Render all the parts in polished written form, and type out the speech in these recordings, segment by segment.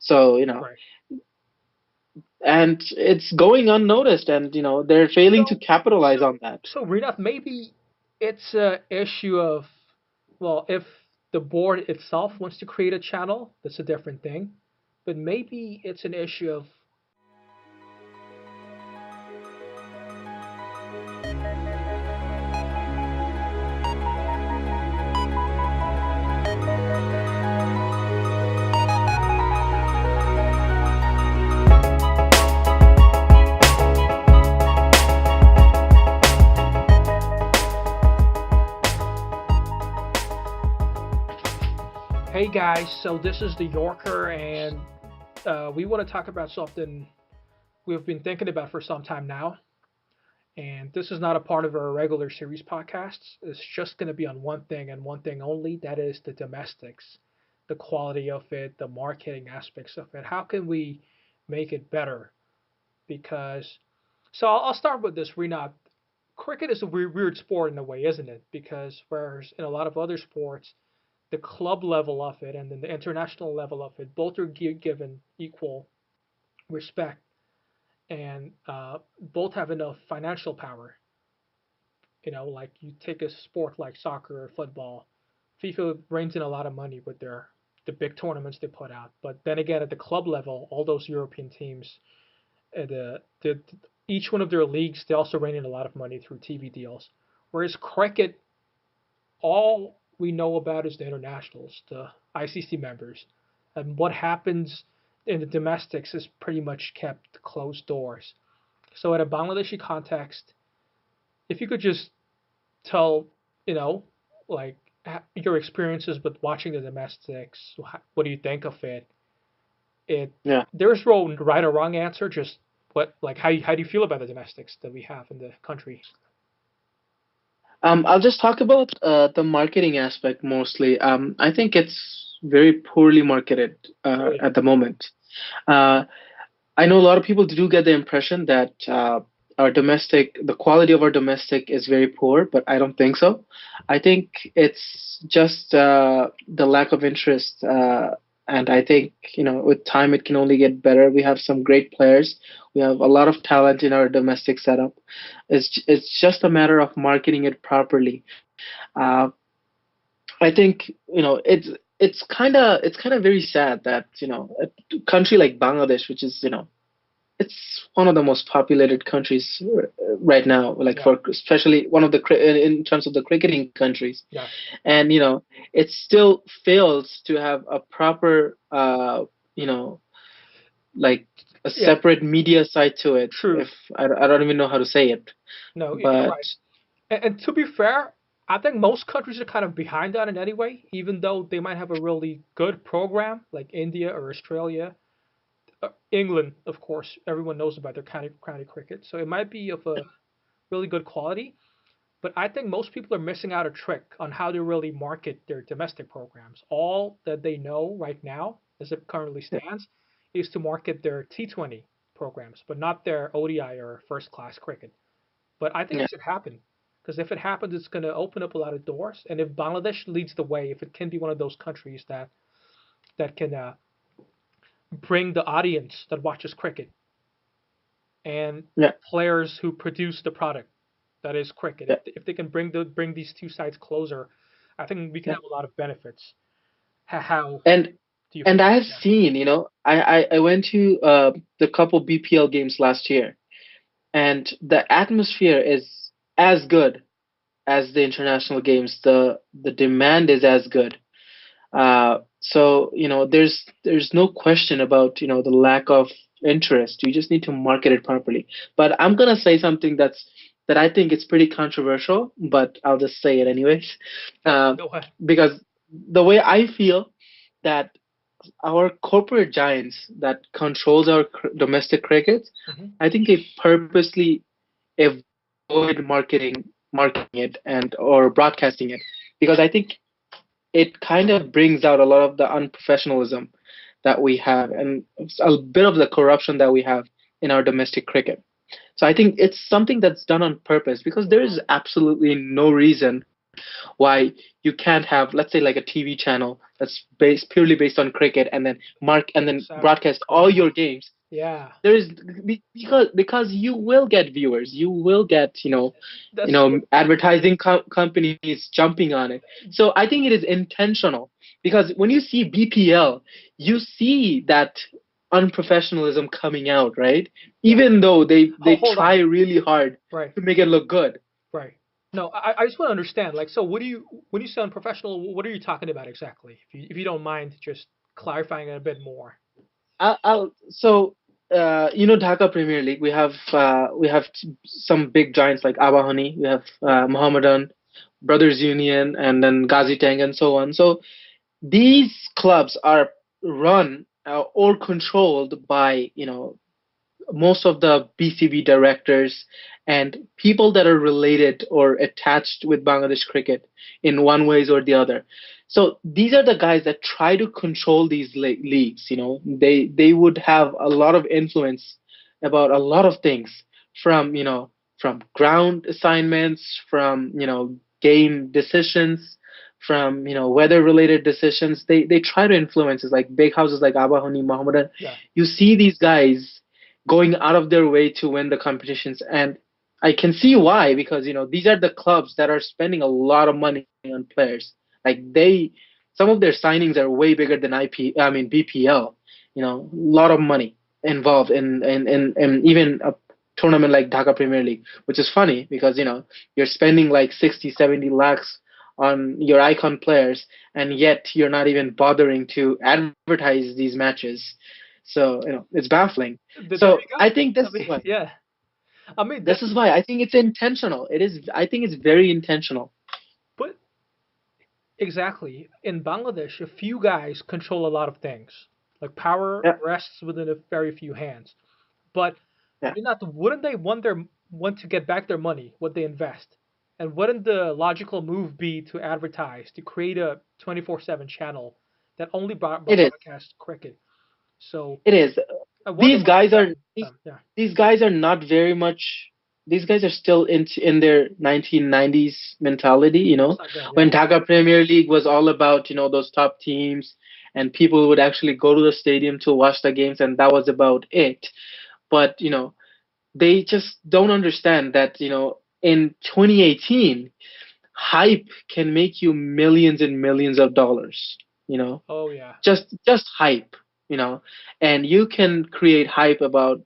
So, Right. and it's going unnoticed, and they're failing to So, capitalize on that. so Rinat, maybe it's a issue of, well, if the board itself wants to create a channel, that's a different thing. But maybe it's an issue of, hey guys, so this is the Yorker, and we want to talk about something we've been thinking about for some time now. And this is not a part of our regular series podcasts. It's just going to be on one thing and one thing only. That is the domestics, the quality of it, the marketing aspects of it. How can we make it better? Because, so I'll start with this, Renat. Cricket is a weird sport in a way, isn't it? Because whereas in a lot of other sports, the club level of it and then the international level of it, both are given equal respect and both have enough financial power. Like you take a sport like soccer or football, FIFA brings in a lot of money with the big tournaments they put out. But then again, at the club level, all those European teams, the each one of their leagues, they also rein in a lot of money through TV deals. Whereas cricket, all we know about is the internationals, the ICC members, and what happens in the domestics is pretty much kept closed doors. So, in a Bangladeshi context, if you could just tell, you know, like your experiences with watching the domestics, what do you think of it? It Yeah. There's no right or wrong answer. Just like how do you feel about the domestics that we have in the country? I'll just talk about the marketing aspect mostly. I think it's very poorly marketed Oh yeah, at the moment. Uh, I know a lot of people do get the impression that the quality of our domestic is very poor, but I don't think so. I think it's just the lack of interest, and I think with time it can only get better. We have some great players. We have a lot of talent in our domestic setup. It's just a matter of marketing it properly. Uh, I think it's kind of very sad that a country like Bangladesh, which is it's one of the most populated countries right now, like yeah, for especially one of the in terms of the cricketing countries, yes, and it still fails to have a proper you know like a yeah, separate media side to it. true. If I don't even know how to say it, No, you're but right. And to be fair, I think most countries are kind of behind on it anyway. Even though they might have a really good program, like India or Australia, England, of course, everyone knows about their county cricket, so it might be of a really good quality. But I think most people are missing out a trick on how to really market their domestic programs. All that they know right now, as it currently stands, is to market their T20 programs, but not their ODI or first class cricket. But I think yeah, it should happen because if it happens, it's going to open up a lot of doors. And if Bangladesh leads the way, if it can be one of those countries that can bring the audience that watches cricket and yeah, players who produce the product that is cricket. yeah, If they can bring these two sides closer, I think we can yeah. have a lot of benefits. How And do you and feel I about have seen, I went to the couple BPL games last year, and the atmosphere is as good as the international games. The demand is as good. So there's no question about the lack of interest. You just need to market it properly. But I'm gonna say something that I think it's pretty controversial, but I'll just say it anyways, uh, that? Go ahead. because the way I feel that our corporate giants that controls our domestic cricket, Hmm. I think they purposely avoid marketing it and or broadcasting it, because I think it kind of brings out a lot of the unprofessionalism that we have and a bit of the corruption that we have in our domestic cricket. So I think it's something that's done on purpose, because there is absolutely no reason why you can't have, let's say, like a TV channel that's based purely based on cricket, and then Exactly. broadcast all your games. Yeah. There is because you will get viewers, you will get That's advertising companies jumping on it. So I think it is intentional, because when you see BPL, you see that unprofessionalism coming out, right? yeah. Even though they Hold try on. really hard Right. to make it look good. Right. No, I just want to understand. Like, so what do you when you say unprofessional? What are you talking about exactly? If you don't mind, just clarifying it a bit more. Dhaka Premier League. We have some big giants like Abahani. We have Mohammedan Brothers Union, and then Ghazi Tang, and so on. So these clubs are run or controlled by most of the BCB directors and people that are related or attached with Bangladesh cricket in one ways or the other. So these are the guys that try to control these leagues. They would have a lot of influence about a lot of things, from from ground assignments, from game decisions, from weather related decisions. They try to influence. It's like big houses like Abahani, Mohammedan. Yeah. You see these guys going out of their way to win the competitions, and I can see why, because these are the clubs that are spending a lot of money on players. Like, some of their signings are way bigger than BPL. A lot of money involved in even a tournament like Dhaka Premier League, which is funny because you're spending like 60, 70 lakhs on your icon players, and yet you're not even bothering to advertise these matches. So it's baffling. There So you I go. think I mean, yeah. I mean that. this is why I think it's intentional. It is. I think it's very intentional. But exactly in Bangladesh, a few guys control a lot of things. Like power Yeah, rests within a very few hands. But yeah, wouldn't they want to get back their money, what they invest? And wouldn't the logical move be to advertise, to create a 24/7 channel that only it is. broadcasts cricket? So It is. I wonder These what the guys are strategy is. Yeah, these guys are not very much. These guys are still in their 1990s mentality. it's not good. When Yeah, Dhaka Premier League was all about those top teams, and people would actually go to the stadium to watch the games, and that was about it. But they just don't understand that in 2018, hype can make you millions and millions of dollars. You know, oh yeah, just hype. And you can create hype about,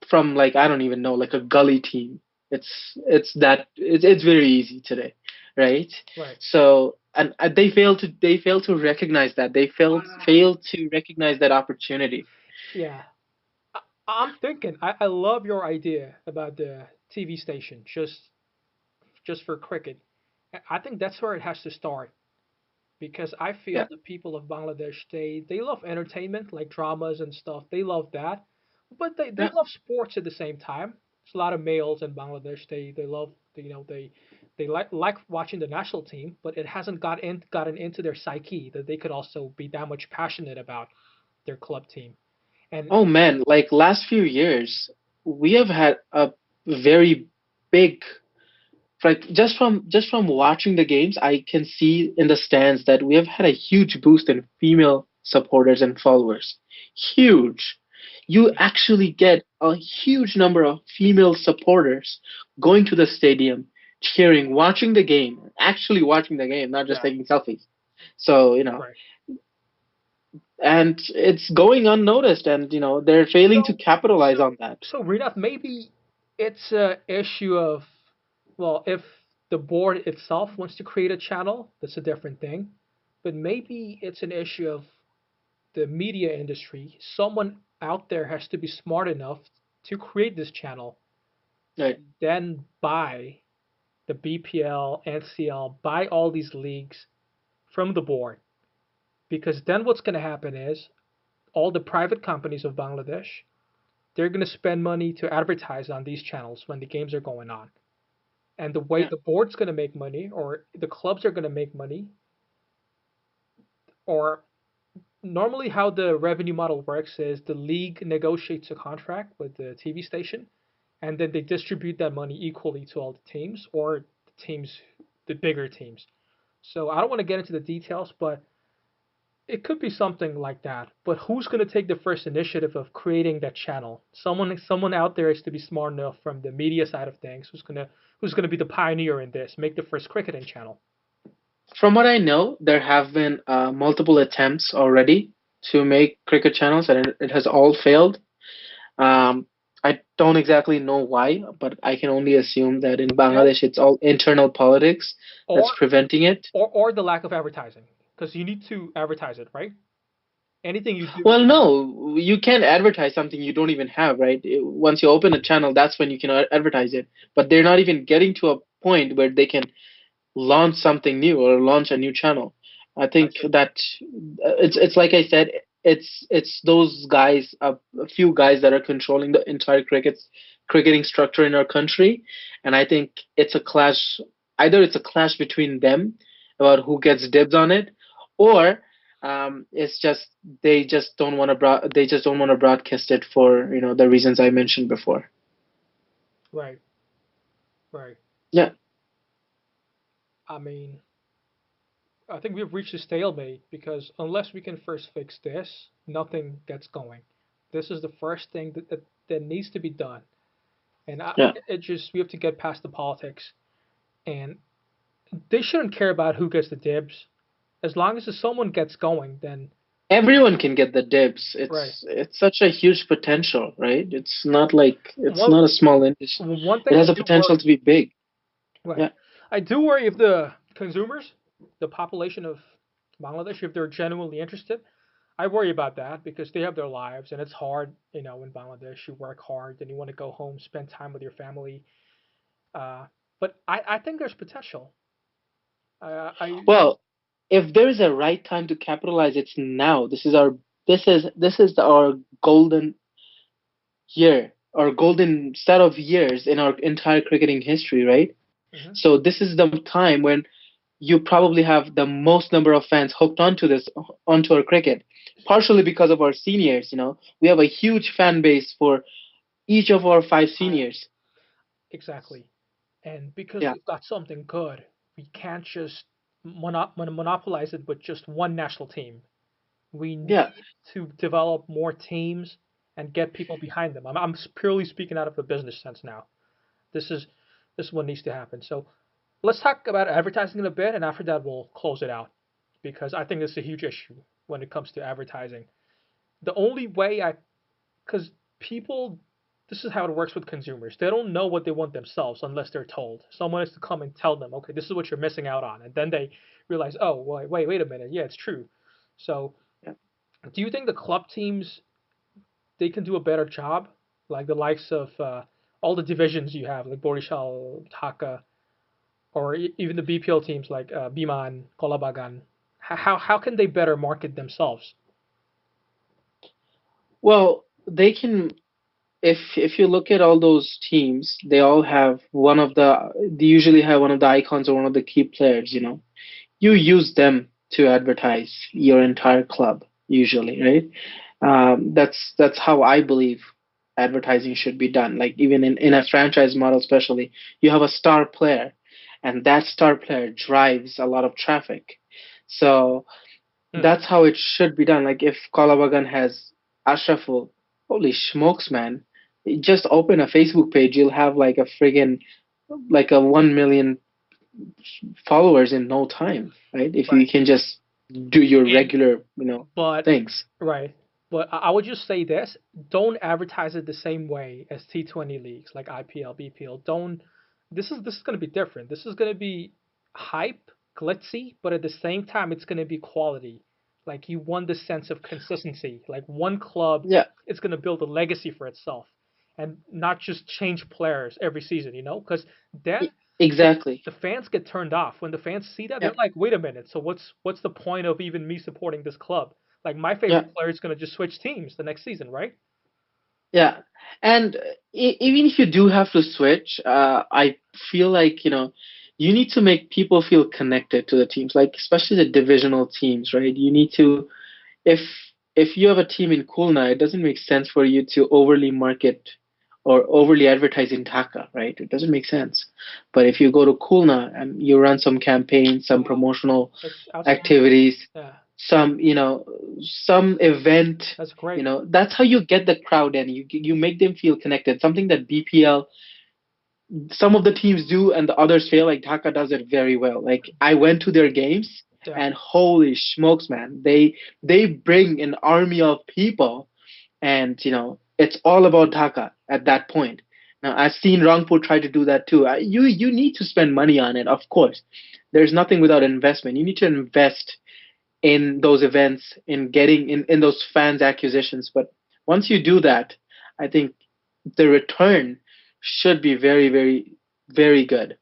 from, like, I don't even know, like a gully team. It's very easy today, right? right. So, and they fail to recognize that. They fail to recognize that opportunity. Yeah, I, I'm thinking. I love your idea about the TV station, just for cricket. I think that's where it has to start because I feel Yeah, the people of Bangladesh they love entertainment like dramas and stuff. They love that, but they yeah, love sports at the same time. There's a lot of males in Bangladesh. They love they like watching the national team, but it hasn't gotten into their psyche that they could also be that much passionate about their club team. And oh man, like last few years, we have had a very big, like, just from watching the games, I can see in the stands that we have had a huge boost in female supporters and followers. Huge. You actually get a huge number of female supporters going to the stadium, cheering, watching the game, actually watching the game, not just yeah, taking selfies. So, right. and it's going unnoticed, and they're failing to So capitalize so on that. so Rinat, maybe it's a issue of well, if the board itself wants to create a channel, that's a different thing. But maybe it's an issue of the media industry. Someone out there has to be smart enough to create this channel Right. and then buy the BPL, NCL, buy all these leagues from the board. Because then what's going to happen is all the private companies of Bangladesh, they're going to spend money to advertise on these channels when the games are going on. And the way Yeah. the board's going to make money or the clubs are going to make money or normally how the revenue model works is the league negotiates a contract with the TV station and then they distribute that money equally to all the teams or the teams the bigger teams. So I don't want to get into the details, but it could be something like that. But who's going to take the first initiative of creating that channel? Someone out there is to be smart enough from the media side of things who's gonna be the pioneer in this, make the first cricketing channel. From what I know, there have been multiple attempts already to make cricket channels, and it has all failed. Um, I don't exactly know why, but I can only assume that in Well, Bangladesh it's all internal politics that's or preventing it. or the lack of advertising, because you need to advertise it, right? Anything you do. Well, no, you can't advertise something you don't even have, right? Once you open a channel, that's when you can advertise it. But they're not even getting to a point where they can launch something new or launch a new channel. I I think see. that it's like I said, it's those guys, a few guys that are controlling the entire cricketing structure in our country, and I think it's a clash. Either it's a clash between them about who gets dibs on it, or it's just they just don't want to broadcast it for the reasons I mentioned before. Right, right. Yeah. I mean, I think we've reached a stalemate because unless we can first fix this, nothing gets going. This is the first thing that needs to be done, and Yeah. it just we have to get past the politics, and they shouldn't care about who gets the dibs. As long as someone gets going, then Everyone can get the dibs. right. It's such a huge potential, right? It's One not a small industry. one It thing I has a do potential to worry, be big. right? Yeah. I do worry if the consumers, the population of Bangladesh, if they're genuinely interested. I worry about that because they have their lives and it's hard, in Bangladesh. You work hard and you want to go home, spend time with your family. Uh, but I think there's potential. I Well, if there is a right time to capitalize, it's now. This is our golden year, our golden set of years in our entire cricketing history, right? mhm. So this is the time when you probably have the most number of fans hooked onto our cricket, partially because of our seniors. We have a huge fan base for each of our five I seniors. exactly. And because Yeah, we've got something good, we can't just monopolize it with just one national team. We yeah. need to develop more teams and get people behind them. I'm purely speaking out of the business sense now. This is this is what needs to happen. So let's talk about advertising in a bit, and after that we'll close it out because I think it's a huge issue when it comes to advertising. The only way because people, this is how it works with consumers. They don't know what they want themselves unless they're told. Someone has to come and tell them, okay, this is what you're missing out on, and then they realize, oh, wait a minute, yeah, it's true. So, Yeah. do you think the club teams they can do a better job, like the likes of all the divisions you have, like Borishal, Dhaka, or even the BPL teams like Biman, Kolabagan, how can they better market themselves? Well, they can. If you look at all those teams, they all have they usually have one of the icons or one of the key players. You use them to advertise your entire club usually, right? That's how I believe advertising should be done. Like even in a franchise model, especially, you have a star player, and that star player drives a lot of traffic. So Hmm. that's how it should be done. Like if Kalabagan has Ashraful, holy smokes, man! Just open a Facebook page, you'll have like a friggin' like a 1 million followers in no time, right? If Right. you can just do your And regular, but things. right. But I would just say this: don't advertise it the same way as T20 leagues like IPL, BPL. Don't. This is going to be different. This is going to be hype, glitzy, but at the same time, it's going to be quality. Like you want the sense of consistency. Like one club Yeah, is going to build a legacy for itself, and not just change players every season. Because then the exactly. the fans get turned off when the fans see that. They're Yeah, like, wait a minute. So what's the point of even me supporting this club? Like my yeah, favorite player is going to just switch teams the next season, right? yeah. And even if you do have to switch, I feel like you need to make people feel connected to the teams, like especially the divisional teams, right? You need to if if you have a team in Kulna, it doesn't make sense for you to overly market or overly advertising Dhaka, right? It doesn't make sense. But if you go to Khulna and you run some campaigns, some promotional That's outstanding. activities, Yeah, some, some event, that's great. that's how you get the crowd in. You make them feel connected. Something that BPL, some of the teams do and the others fail. Like Dhaka does it very well. Like I went to their games Yeah, and holy smokes, man, they bring an army of people, and it's all about Dhaka at that point. Now I've seen Rangpur try to do that too. You need to spend money on it, of course. There's nothing without investment. You need to invest in those events, in getting in those fans acquisitions. But once you do that, I think the return should be very, very, very good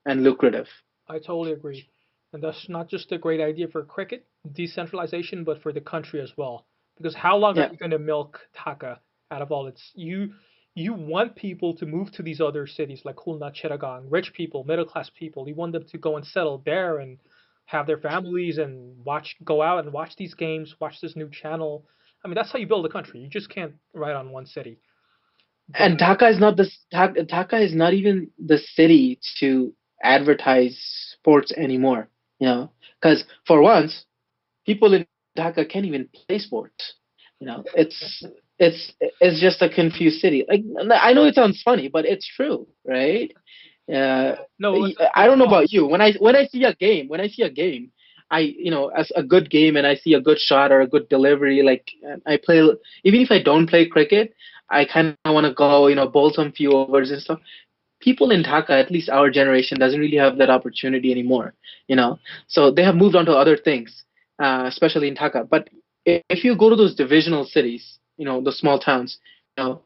and lucrative. I totally agree. And that's not just a great idea for cricket, decentralization, but for the country as well. Because how long are Yeah. you going to milk Dhaka out of all its you want people to move to these other cities like Khulna, Chittagong, rich people, middle class people. You want them to go and settle there and have their families and go out and watch these games, watch this new channel. I mean, that's how you build a country. You just can't write on one city. But And Dhaka is not even the city to advertise sports anymore. Because for once, people in Dhaka can't even play sports. It's just a confused city. Like I know it sounds funny, but it's true, right? Uh, no, I it's don't know wrong. about you. When I see a game, I as a good game and I see a good shot or a good delivery, like I play. Even if I don't play cricket, I kind of want to go, bowl some few overs and stuff. People in Dhaka, at least our generation, doesn't really have that opportunity anymore. So they have moved on to other things, especially in Dhaka. But if you go to those divisional cities, the small towns, you know,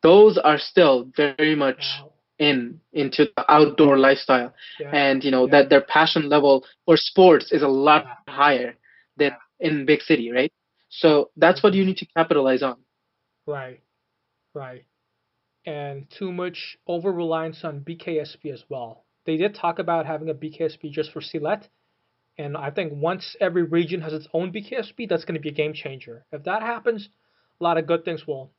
those are still very much Wow. into the outdoor lifestyle, Yeah. and that their passion level for sports is a lot Yeah. higher than in big city, right? So that's what you need to capitalize on. Right. Right. And too much over reliance on BKSP as well. They did talk about having a BKSP just for Silet, and I think once every region has its own BKSP, that's going to be a game changer. If that happens, a lot of good things will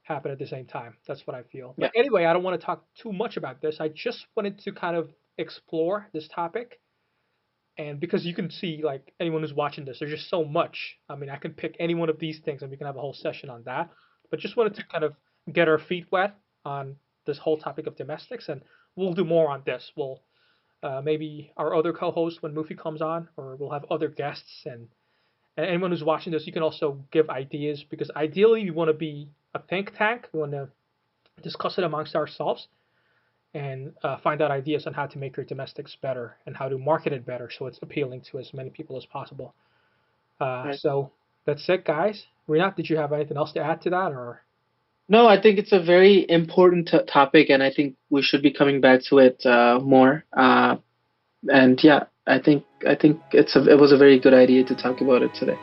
happen at the same time. That's what I feel. Yeah. But anyway, I don't want to talk too much about this. I just wanted to kind of explore this topic. And because you can see, like, anyone who's watching this, there's just so much. I mean, I can pick any one of these things and we can have a whole session on that. But just wanted to kind of get our feet wet on this whole topic of domestics. And we'll do more on this. We'll maybe our other co-host when Mufi comes on, or we'll have other guests. And anyone who's watching this, you can also give ideas because ideally we want to be a think tank. We want to discuss it amongst ourselves and find out ideas on how to make your domestics better and how to market it better so it's appealing to as many people as possible. Right. So that's it, guys. Rinat, did you have anything else to add to that, or? No, I think it's a very important topic, and I think we should be coming back to it more. And yeah, I think it was a very good idea to talk about it today.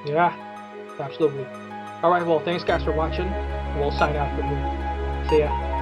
Yeah, absolutely. All right, well, thanks guys for watching. We'll sign out for you. See ya.